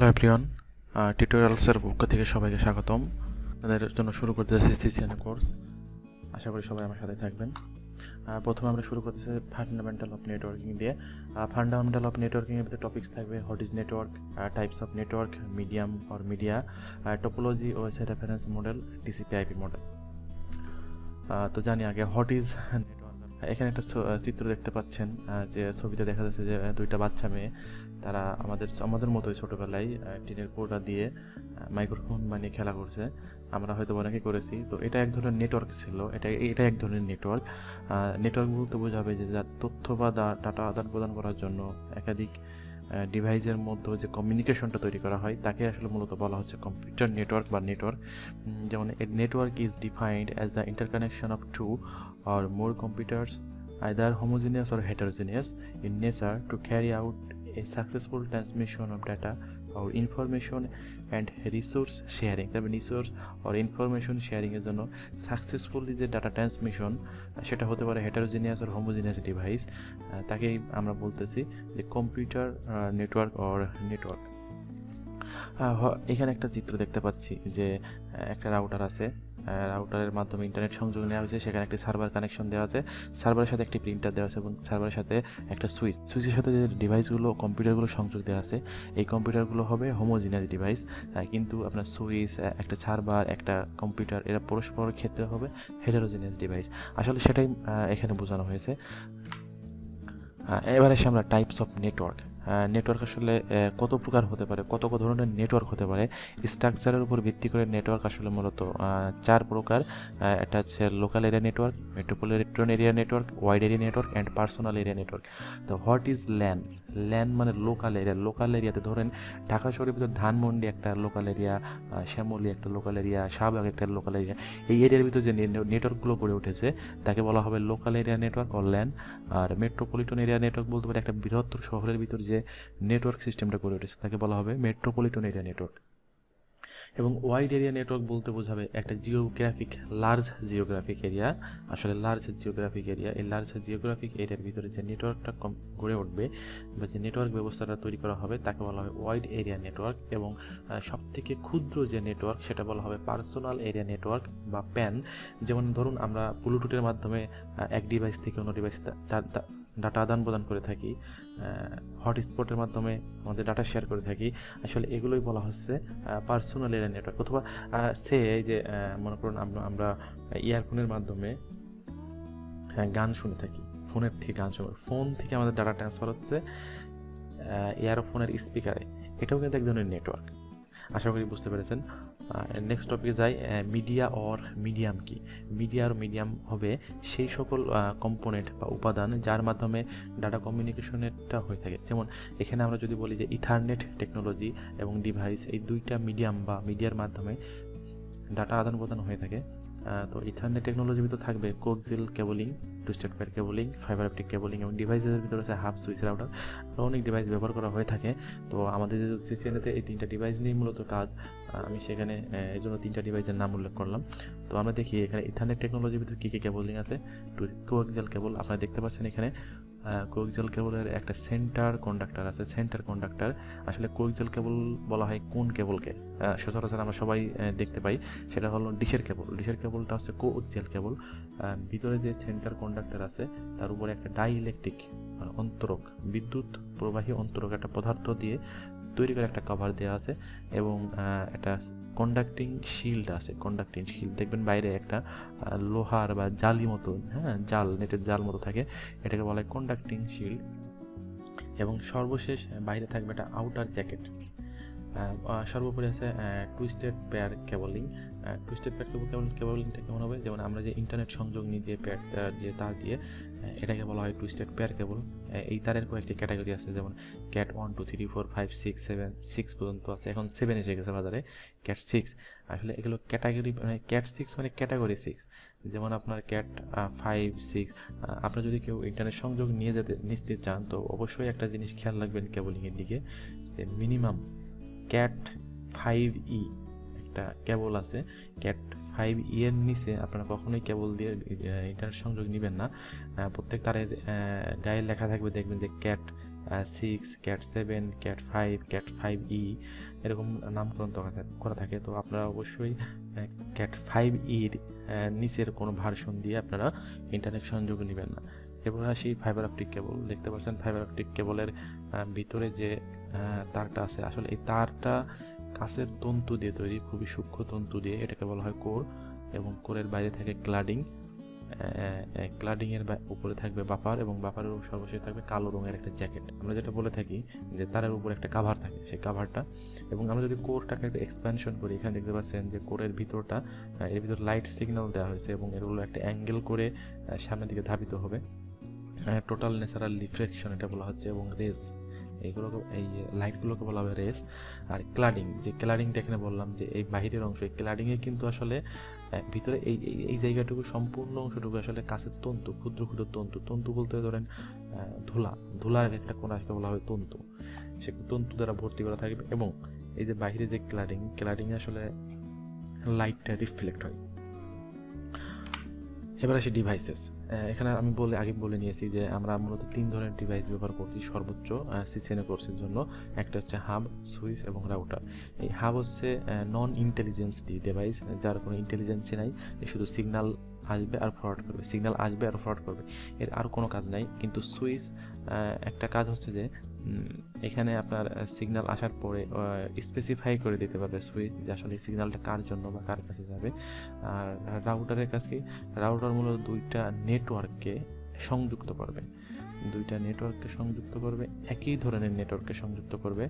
Hello everyone, টিউটোরিয়ালসের পক্ষ থেকে সবাইকে স্বাগতম। আপনাদের জন্য শুরু করতে যাচ্ছি CCNA কোর্স। আশা করি সবাই আমার সাথে থাকবেন। প্রথমে আমরা শুরু করতেছি ফান্ডামেন্টাল অফ নেটওয়ার্কিং দিয়ে। ফান্ডামেন্টাল অফ নেটওয়ার্কিং এর ভিতরে টপিকস থাকবে what is network, types of network, medium or media, topology, OSI reference model, TCP/IP model. তো জানি আগে হোয়াট ইজ নেটওয়ার্ক। এখানে একটা চিত্র দেখতে পাচ্ছেন, যে ছবিতে দেখা যাচ্ছে যে দুইটা বাচ্চা মেয়ে, তারা আমাদের মতোই ছোটোবেলায় টিনের কৌটা দিয়ে মাইক্রোফোন বানিয়ে খেলা করছে। আমরা হয়তো অনেকেই করেছি। তো এটা এক ধরনের নেটওয়ার্ক ছিল। এটা এক ধরনের নেটওয়ার্ক। নেটওয়ার্ক বলতে বোঝাবে যে যার তথ্য বা ডাটা আদান প্রদান করার জন্য একাধিক ডিভাইসের মধ্যে যে কমিউনিকেশনটা তৈরি করা হয় তাকে আসলে মূলত বলা হচ্ছে কম্পিউটার নেটওয়ার্ক বা নেটওয়ার্ক। যেমন a network is defined as the interconnection of two or more computers, either homogeneous or heterogeneous in nature, to carry out a successful transmission of data or information and resource sharing. তবে resource or information sharing এর জন্য successfully যে data transmission সেটা হতে পারে heterogeneous or homogeneous device, তাকেই আমরা বলতেছি যে কম্পিউটার নেটওয়ার্ক or নেটওয়ার্ক। এখানে একটা চিত্র দেখতে পাচ্ছি যে একটা রাউটার আছে। রাউটারের মাধ্যমে ইন্টারনেট সংযোগ নেওয়া হয়েছে। সেখানে একটি সার্ভার কানেকশন দেওয়া আছে, সার্ভারের সাথে একটি প্রিন্টার দেওয়া আছে এবং সার্ভারের সাথে একটা সুইচের সাথে যে ডিভাইসগুলো কম্পিউটারগুলো সংযোগ দেওয়া আছে এই কম্পিউটারগুলো হবে হোমোজিনিয়াস ডিভাইস। কিন্তু আপনার সুইচ, একটা সার্ভার, একটা কম্পিউটার এরা পরস্পরের ক্ষেত্রে হবে হেটারোজিনিয়াস ডিভাইস। আসলে সেটাই এখানে বোঝানো হয়েছে। এবার এসে আমরা টাইপস অফ নেটওয়ার্ক। নেটওয়ার্ক আসলে কত প্রকার হতে পারে, কত ধরনের নেটওয়ার্ক হতে পারে। স্ট্রাকচারের উপর ভিত্তি করে নেটওয়ার্ক আসলে মূলত 4 প্রকার। এটা হচ্ছে local area network, metropolitan area network, wide area network and personal area network. তো হোয়াট ইজ ল্যান? ল্যান মানে লোকাল এরিয়া। লোকাল এরিয়াতে ধরেন ঢাকা শহরের ভিতর ধানমন্ডি একটা লোকাল এরিয়া, শ্যামলী একটা লোকাল এরিয়া, শাহবাগ একটা লোকাল এরিয়া। এই এরিয়ার ভিতর যে নেটওয়ার্কগুলো গড়ে উঠেছে তাকে বলা হবে local area network or LAN. আর মেট্রোপলিটন এরিয়া নেটওয়ার্ক বলতে পারে একটা বৃহত্তর শহরের ভিতর যে নেটওয়ার্ক সিস্টেমটা গড়ে উঠেছে তাকে বলা হবে মেট্রোপলিটন এরিয়া নেটওয়ার্ক। এবং ওয়াইড এরিয়া নেটওয়ার্ক বলতে বোঝাবে একটা লার্জ জিওগ্রাফিক এরিয়া। আসলে লার্জ জিওগ্রাফিক এরিয়া, এই লার্জ জিওগ্রাফিক এরিয়ার ভিতরে যে নেটওয়ার্কটা গড়ে উঠবে বা যে নেটওয়ার্ক ব্যবস্থাটা তৈরি করা হবে তাকে বলা হবে ওয়াইড এরিয়া নেটওয়ার্ক। এবং সবথেকে ক্ষুদ্র যে নেটওয়ার্ক সেটা বলা হবে পার্সোনাল এরিয়া নেটওয়ার্ক বা প্যান। যেমন ধরুন আমরা ব্লুটুথের মাধ্যমে এক ডিভাইস থেকে অন্য ডিভাইসে ডাটা আদান প্রদান করে থাকি, হটস্পটের মাধ্যমে আমাদের ডাটা শেয়ার করে থাকি। আসলে এগুলোই বলা হচ্ছে পার্সোনাল এরিয়া নেটওয়ার্ক। অথবা এই যে মনে করুন আমরা ইয়ারফোনের মাধ্যমে গান শুনে থাকি, ফোনের থেকে গান শুনে, ফোন থেকে আমাদের ডাটা ট্রান্সফার হচ্ছে ইয়ারফোনের স্পিকারে। এটাও কিন্তু এক ধরনের নেটওয়ার্ক। আশা করি বুঝতে পেরেছেন। নেক্সট টপিকে যাই, মিডিয়া অর মিডিয়াম কি? মিডিয়া আর মিডিয়াম হবে সেই সকল কম্পোনেন্ট বা উপাদান যার মাধ্যমে ডাটা কমিউনিকেশনেরটা হয়ে থাকে। যেমন এখানে আমরা যদি বলি যে ইথারনেট টেকনোলজি এবং ডিভাইস, এই দুইটা মিডিয়াম বা মিডিয়ার মাধ্যমে ডাটা আদান প্রদান হয়ে থাকে। তো ইথারনেট টেকনোলজির ভিতর থাকবে coaxial cabling, twisted pair cabling, fibre optic cabling এবং ডিভাইসের ভিতরে আছে হাব, সুইচ, রাউটার। অনেক ডিভাইস ব্যবহার করা হয়ে থাকে। তো আমাদের যে CCNA-তে এই 3টা ডিভাইস নিয়ে মূলত কাজ। আমি সেখানে এই জন্য 3টা ডিভাইসের নাম উল্লেখ করলাম। তো আমরা দেখি এখানে ইথারনেট টেকনোলজির ভিতরে কী কী কেবলিং আছে। কোক্সিয়াল কেবল আপনারা দেখতে পাচ্ছেন এখানে। কোক্সিয়াল কেবলের একটা সেন্টার কন্ডাক্টর আছে। সেন্টার কন্ডাক্টর আসলে কোক্সিয়াল কেবল বলা হয় কোন কেবলকে? সচরাচর আমরা সবাই দেখতে পাই সেটা হলো ডিশের কেবল। ডিশের কেবলটা হচ্ছে কোক্সিয়াল কেবল। ভিতরে যে সেন্টার কন্ডাক্টর আছে তার উপরে একটা ডাইইলেকট্রিক অন্তরক, বিদ্যুৎ প্রবাহী অন্তরক একটা পদার্থ দিয়ে তৈরি করে একটা কভার দেওয়া আছে এবং একটা কন্ডাক্টিং শিল্ড আছে। কন্ডাক্টিং শিল্ড দেখবেন বাইরে একটা লোহার বা জালি মতো, জাল, নেটের জাল মতো থাকে, এটাকে বলা হয় কন্ডাক্টিং শিল্ড। এবং সর্বশেষ বাইরে থাকবে একটা আউটার জ্যাকেট। সর্বোপরি আছে twisted pair cabling. Twisted pair কেবলিংটা কেমন হবে? যেমন আমরা যে ইন্টারনেট সংযোগ নিই যে যে তার দিয়ে, এটাকে বলা হয় টুইস্টেড পেয়ার কেবল। এই তারের কয়েকটি ক্যাটাগরি আছে, যেমন ক্যাট 1 2 3 4 5 6 7 6 পর্যন্ত আছে। এখন 7 এসে গেছে বাজারে, ক্যাট 6। আসলে এগুলো ক্যাটাগরি, মানে ক্যাট 6 মানে ক্যাটাগরি 6। যেমন আপনার ক্যাট 5 6। আপনারা যদি কেউ ইন্টারনেট সংযোগ নিতে চান তো অবশ্যই একটা জিনিস খেয়াল রাখবেন কেবলিংয়ের দিকে, যে মিনিমাম ক্যাট 5E একটা কেবল আছে। ক্যাট 5E এর নিচে আপনারা কখনোই কেবল দিয়ে ইন্টারনেট সংযোগ নেবেন না। প্রত্যেক তারের গায়ে লেখা থাকবে, দেখবেন যে cat 6, cat 7, cat 5, cat 5E এরকম নামকরণ করা থাকে। তো আপনারা অবশ্যই ক্যাট 5Eর নিচের কোনো ভার্সন দিয়ে আপনারা ইন্টারনেট সংযোগ নেবেন না। এরপর আসি ফাইবার অপটিক কেবল। দেখতে পাচ্ছেন ফাইবার অপটিক কেবলের ভিতরে যে তারটা আছে, আসলে এই তারটা কাঁচের তন্তু দিয়ে তৈরি, খুবই সূক্ষ্ম তন্তু দিয়ে। এটাকে বলা হয় কোর, এবং কোরের বাইরে থাকে ক্লাডিং। ক্লাডিংয়ের উপরে থাকবে বাফার, এবং বাফারের সর্বশেষে থাকবে কালো রঙের একটা জ্যাকেট। আমরা যেটা বলে থাকি যে তারের উপরে একটা কাভার থাকে, সেই কাভারটা। এবং আমরা যদি কোরটাকে একটা এক্সপ্যানশন করি, এখানে দেখতে পাচ্ছেন যে কোরের ভিতরটা, এর ভিতর লাইট সিগন্যাল দেওয়া হয়েছে, এবং এগুলো একটা অ্যাঙ্গেল করে সামনের দিকে ধাবিত হবে। টোটাল ন্যাচারাল রিফ্লেকশন এটা বলা হচ্ছে, এবং রেস, এইগুলোকে, এই লাইটগুলোকে বলা হবে রেস। আর ক্লাডিং, যে ক্লাডিংটা এখানে বললাম যে এই বাহিরের অংশ, এই ক্লাডিংয়ে কিন্তু আসলে ভিতরে এই জায়গাটুকু, সম্পূর্ণ অংশটুকু আসলে কাঁচের তন্তু, ক্ষুদ্র ক্ষুদ্র তন্তু বলতে ধরেন ধুলার একটা কোণাকে বলা হয় তন্তু। সে তন্তু দ্বারা ভর্তি করা থাকবে, এবং এই যে বাহিরে যে ক্লাডিং আসলে লাইটটা রিফ্লেক্ট হয়। এবার আসি ডিভাইসেস। এখানে আমি আগে বলে নিয়েছি যে আমরা মূলত 3 ধরনের ডিভাইস ব্যবহার করছি সর্বোচ্চ CCNA কোর্সের জন্য। একটা হচ্ছে হাব, সুইচ এবং রাউটার। এই হাব হচ্ছে নন ইন্টেলিজেন্স ডিভাইস, যার কোনো ইন্টেলিজেন্সই নাই, শুধু সিগন্যাল আসবে আর ফরওয়ার্ড করবে, এর আর কোনো কাজ নাই। কিন্তু সুইচ একটা কাজ হচ্ছে যে এখানে আপনার সিগন্যাল আসার পরে স্পেসিফাই করে দিতে পারবে সুইচ যে আসলে এই সিগন্যালটা কার জন্য বা কার কাছে যাবে। আর রাউটারের কাজ কি? রাউটার মূলত দুইটা নেটওয়ার্ককে সংযুক্ত করবে, একই ধরনের নেটওয়ার্ককে সংযুক্ত করবে।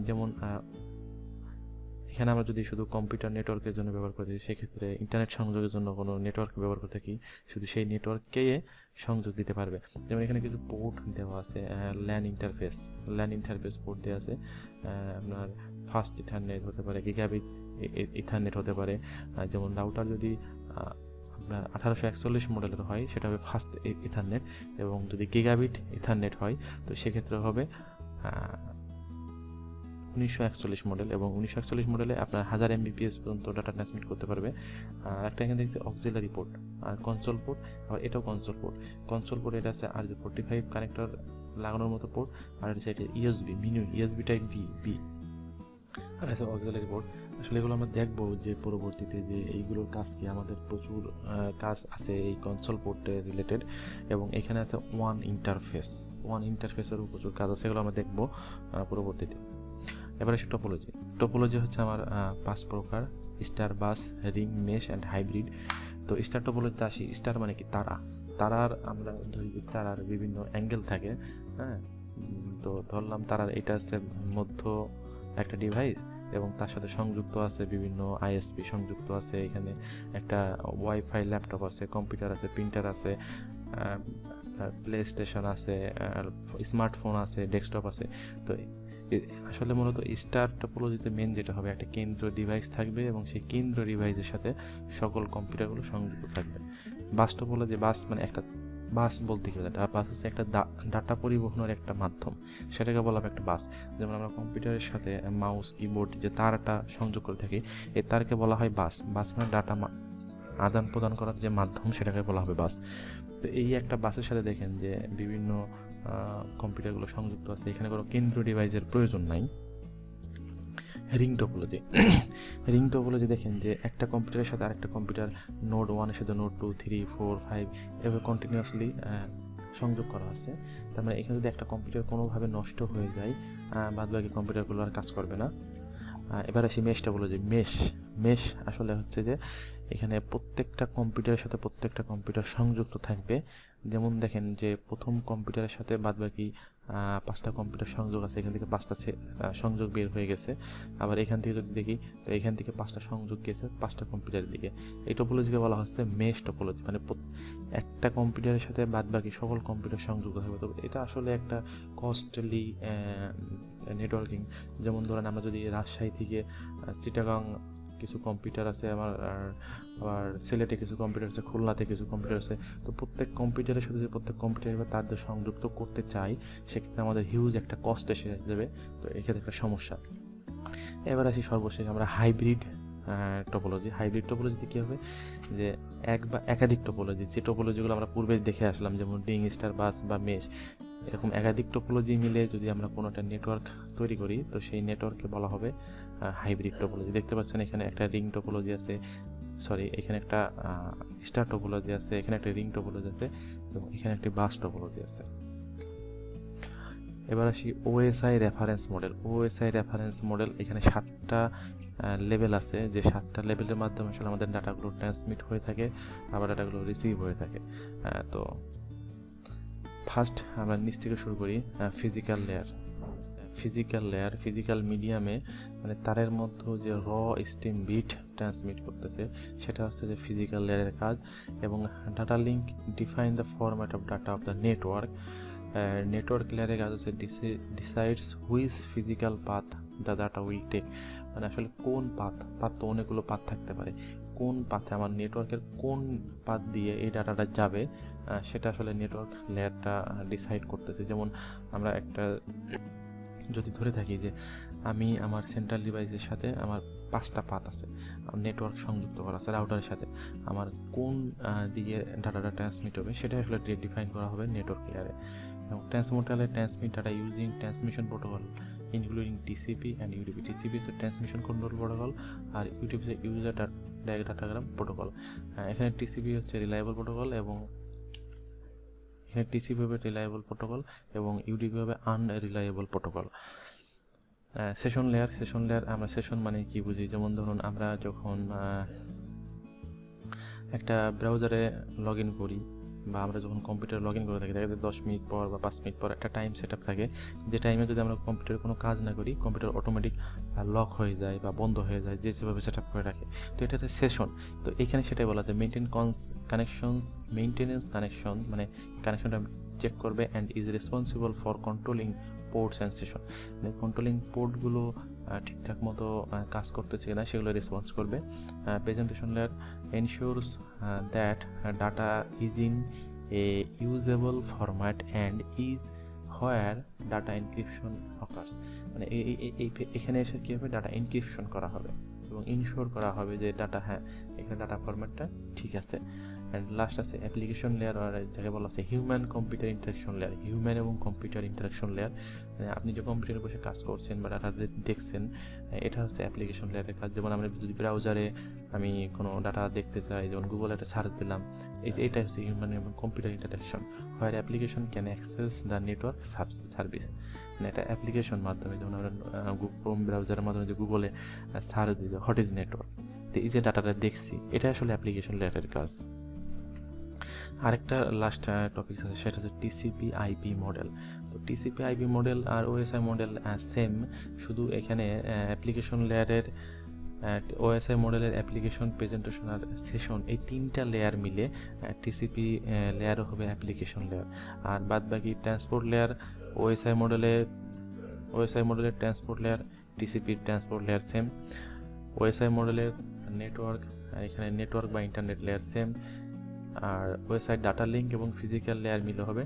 যেমন এখানে আমরা যদি শুধু কম্পিউটার নেটওয়ার্কের জন্য ব্যবহার করে থাকি, সেক্ষেত্রে ইন্টারনেট সংযোগের জন্য কোনো নেটওয়ার্ক ব্যবহার করে থাকি, শুধু সেই নেটওয়ার্ককে সংযোগ দিতে পারবে। যেমন এখানে কিছু পোর্ট দেওয়া আছে, ল্যান ইন্টারফেস পোর্ট দেওয়া আছে। আপনার ফাস্ট ইথারনেট হতে পারে, গিগাবিট ইথারনেট হতে পারে। যেমন রাউটার যদি আপনার 1841 মডেলের হয়, সেটা হবে ফাস্ট ইথারনেট, এবং যদি গিগাবিট ইথারনেট হয় তো সেক্ষেত্রে হবে 1941 মডেল। এবং 1941 মডেলে আপনার 1000 Mbps পর্যন্ত ডাটা ট্রান্সমিট করতে পারবে। আর একটা এখানে দেখছি অক্সিলারি পোর্ট আর কনসোল পোর্ট, আর এটাও কনসোল পোর্ট। এটা আছে RJ45 কানেক্টর লাগানোর মতো পোর্ট, আর এটা সাইডে USB টাইপ বি, আর আছে অক্সিলারি পোর্ট। আসলে এগুলো আমরা দেখবো যে পরবর্তীতে যে এইগুলোর কাজ কি, আমাদের প্রচুর কাজ আছে এই কনসোল পোর্টের রিলেটেড। এবং এখানে আছে ওয়ান ইন্টারফেসেরও প্রচুর কাজ আছে, এগুলো আমরা দেখবো পরবর্তীতে। এবার আসে টোপোলজি হচ্ছে আমার 5 প্রকার: star, bus, ring, mesh and hybrid. তো স্টার টোপোলজিতে আসি। স্টার মানে কি? তারার আমরা ধরি যে তারার বিভিন্ন অ্যাঙ্গেল থাকে, হ্যাঁ। তো ধরলাম তারার এটা আছে মধ্য একটা ডিভাইস, এবং তার সাথে সংযুক্ত আছে বিভিন্ন ISP সংযুক্ত আছে, এখানে একটা ওয়াইফাই ল্যাপটপ আছে, কম্পিউটার আছে, প্রিন্টার আছে, প্লে স্টেশন আছে, স্মার্টফোন আছে, ডেস্কটপ আছে। তো আসলে মূলত স্টার টোপোলজিতে মেন যেটা হবে, একটা কেন্দ্র ডিভাইস থাকবে, এবং সেই কেন্দ্র ডিভাইসের সাথে সকল কম্পিউটারগুলো সংযুক্ত থাকবে। বাস টোপোলজি, বাস মানে একটা বাস বলতে কি, বাস হচ্ছে একটা ডাটা পরিবহনের একটা মাধ্যম, সেটাকে বলা হবে একটা বাস। যেমন আমরা কম্পিউটারের সাথে মাউস, কিবোর্ড যে তারটা সংযোগ করে থাকি, এই তারকে বলা হয় বাস মানে ডাটা আদান প্রদান করার যে মাধ্যম, সেটাকে বলা হবে বাস। তো এই একটা বাসের সাথে দেখেন যে বিভিন্ন কম্পিউটারগুলো সংযুক্ত আছে, এখানে কোনো কেন্দ্র ডিভাইসের প্রয়োজন নাই। রিং টোপোলজি দেখেন যে একটা কম্পিউটারের সাথে আরেকটা কম্পিউটার, নোড 1 এর সাথে নোড 2, 3, 4, 5 এভাবে কন্টিনিউয়াসলি সংযোগ করা আছে। তার মানে এখানে যদি একটা কম্পিউটার কোনোভাবে নষ্ট হয়ে যায়, বাদবাকি কম্পিউটারগুলো আর কাজ করবে না। এবার আসি মেশ টোপোলজি। মেশ আসলে হচ্ছে যে এখানে প্রত্যেকটা কম্পিউটারের সাথে প্রত্যেকটা কম্পিউটার সংযুক্ত থাকবে। যেমন দেখেন যে প্রথম কম্পিউটারের সাথে বাদবাকি 5টা কম্পিউটার সংযোগ আছে, এখান থেকে 5টা সংযোগ বের হয়ে গেছে। আবার এখান থেকে যদি দেখি, তো এখান থেকে 5টা সংযোগ গেছে 5টা কম্পিউটারের দিকে। এই টোপোলজিকে বলা হচ্ছে মেশ টোপোলজি, মানে একটা কম্পিউটারের সাথে বাদবাকি সকল কম্পিউটার সংযুক্ত থাকবে। তো এটা আসলে একটা কস্টলি নেটওয়ার্কিং। যেমন ধরেন আমরা যদি রাজশাহী থেকে চিটাগাং কিছু কম্পিউটার আছে আমার, আবার সিলেটে কিছু কম্পিউটার আছে, খুলনাতে কিছু কম্পিউটার আছে। তো প্রত্যেক কম্পিউটারের সাথে যদি প্রত্যেক কম্পিউটার বা তার সংযুক্ত করতে চাই, সেক্ষেত্রে আমাদের হিউজ একটা কস্ট এসে যাবে। তো এক্ষেত্রে একটা সমস্যা। এবার আসি সর্বশেষ আমরা টপোলজি। হাইব্রিড টপোলজিতে কী হবে যে এক বা একাধিক টপোলজি, যে টপোলজিগুলো আমরা পূর্বে দেখে আসলাম যেমন রিং, স্টার, বাস বা মেশ, এরকম একাধিক টপোলজি মিলে যদি আমরা কোনো একটা নেটওয়ার্ক তৈরি করি তো সেই নেটওয়ার্ককে বলা হবে হাইব্রিড টপোলজি। দেখতে পাচ্ছেন এখানে একটা রিং টপোলজি আছে, এখানে একটা স্টার টপোলজি আছে, এখানে একটা রিং টপোলজি আছে এবং এখানে একটি বাস টপোলজি আছে। এবার আসি OSI reference model. OSI reference model, এখানে 7টা লেভেল আছে, যে 7টা লেভেলের মাধ্যমে আসলে আমাদের ডাটাগুলো ট্রান্সমিট হয়ে থাকে, আবার ডাটাগুলো রিসিভ হয়ে থাকে। তো ফার্স্ট আমরা নিচ থেকে শুরু করি। Physical layer. ফিজিক্যাল মিডিয়ামে মানে তারের মধ্যে যে র স্ট্রিম বিট ট্রান্সমিট করতেছে সেটা হচ্ছে যে ফিজিক্যাল লেয়ারের কাজ। এবং data link define the format of data of the network. Network লেয়ারের কাজ হচ্ছে decides which physical path the data will take. মানে আসলে কোন পাথ তো অনেকগুলো পাথ থাকতে পারে, কোন পাথে আমার নেটওয়ার্কের কোন পাথ দিয়ে এই ডাটাটা যাবে সেটা আসলে নেটওয়ার্ক লেয়ারটা ডিসাইড করতেছে। যেমন আমরা একটা যদি ধরে থাকি যে আমি আমার সেন্ট্রাল ডিভাইসের সাথে আমার 5টা পাথ আছে, নেটওয়ার্ক সংযুক্ত করা আছে রাউটারের সাথে, আমার কোন দিকে ডাটাটা ট্রান্সমিট হবে সেটা আসলে ডিফাইন করা হবে নেটওয়ার্ক লেয়ারে। এবং ট্রান্সমোডালে transmit data using transmission protocol including TCP and UDP. TCP হচ্ছে ট্রান্সমিশন কন্ট্রোল প্রোটোকল আর ইউডিপি হচ্ছে ইউজার ডাটাগ্রাম প্রোটোকল। এখানে টিসিপি হচ্ছে রিলায়েবল প্রোটোকল এবং এখানে টিসিপি হবে রিলায়েবল প্রোটোকল এবং ইউডিপি হবে আনরিলায়েবল প্রোটোকল। সেশন লেয়ার আমরা সেশন মানে কি বুঝি, যেমন ধরুন আমরা যখন একটা ব্রাউজারে লগ ইন করি বা আমরা যখন কম্পিউটারে লগ ইন করে থাকি, দেখা যায় 10 মিনিট পর বা 5 মিনিট পর একটা টাইম সেট আপ থাকে, যে টাইমে যদি আমরা কম্পিউটারে কোনো কাজ না করি কম্পিউটার অটোমেটিক লক হয়ে যায় বা বন্ধ হয়ে যায়, যেভাবে সেট আপ করে রাখে। তো এটা একটা সেশন। তো এখানে সেটাই বলা যায় মেইনটেনেন্স কানেকশন, মানে কানেকশনটা চেক করবে and is responsible for controlling ports and session. মানে কন্ট্রোলিং পোর্টগুলো ঠিকঠাক মতো কাজ করতেছে কিনা সেগুলো রেসপন্স করবে। Presentation layer ensures that data is in a usable format and is where data encryption occurs. মানে এখানে এসে কী হবে, ডাটা এনক্রিপশন করা হবে এবং ইনশিওর করা হবে যে ডাটা, এখানে ডাটা ফরম্যাটটা ঠিক আছে। অ্যান্ড লাস্ট আছে অ্যাপ্লিকেশন লেয়ার, আর যাকে বলা আছে human computer interaction layer. Human এবং কম্পিউটার ইন্টারাকশন লেয়ার, মানে আপনি যে কম্পিউটারে বসে কাজ করছেন বা ডাটা দেখছেন, এটা হচ্ছে অ্যাপ্লিকেশন লেয়ারের কাজ। যেমন আমরা যদি ব্রাউজারে আমি কোনো ডাটা দেখতে চাই, যেমন গুগলে একটা সার্চ দিলাম, এটা হচ্ছে হিউম্যান এবং computer interaction. Where application can access the network service. মানে একটা অ্যাপ্লিকেশন মাধ্যমে, যেমন আমরা ক্রোম ব্রাউজারের মাধ্যমে যে গুগলে সার্চ দিই হোয়াট ইজ নেটওয়ার্ক, তো এই যে ডাটাটা দেখছি এটা আসলে অ্যাপ্লিকেশন লেয়ারের কাজ। আরেকটা লাস্ট টপিক আছে, সেটা হচ্ছে টিসিপি আইপি মডেল। তো টিসিপি আইপি মডেল আর ওএসআই মডেল সেম, শুধু এখানে অ্যাপ্লিকেশন লেয়ারের ওএসআই মডেলের অ্যাপ্লিকেশন, প্রেজেন্টেশন আর সেশন, এই 3টা লেয়ার মিলে টিসিপি লেয়ারও হবে অ্যাপ্লিকেশন লেয়ার। আর বাদ বাকি ট্রান্সপোর্ট লেয়ার, ওএসআই মডেলের ট্রান্সপোর্ট লেয়ার, টিসিপির ট্রান্সপোর্ট লেয়ার সেম। ওএসআই মডেলের নেটওয়ার্ক, এখানে নেটওয়ার্ক বা ইন্টারনেট লেয়ার সেম। আর ওয়েবসাইট ডাটা লিঙ্ক এবং ফিজিক্যাল লেয়ার মিলে হবে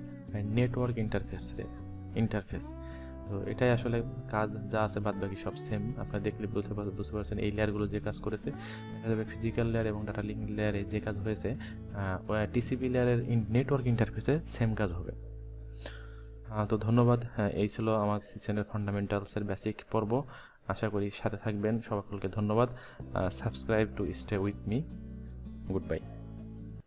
নেটওয়ার্ক ইন্টারফেস। তো এটাই আসলে কাজ, যা আছে বাদ বাকি সব সেম। আপনারা দেখলে বুঝতে পারছেন এই লেয়ারগুলো যে কাজ করেছে। দেখা যাবে ফিজিক্যাল লেয়ার এবং ডাটা লিঙ্ক লেয়ারে যে কাজ হয়েছে টিসিপি লেয়ারের নেটওয়ার্ক ইন্টারফেসে সেম কাজ হবে। তো ধন্যবাদ। এই ছিল আমার CCNA ফান্ডামেন্টালসের বেসিক পর্ব। আশা করি সাথে থাকবেন। সকলকে ধন্যবাদ। Subscribe to stay with me. Good bye.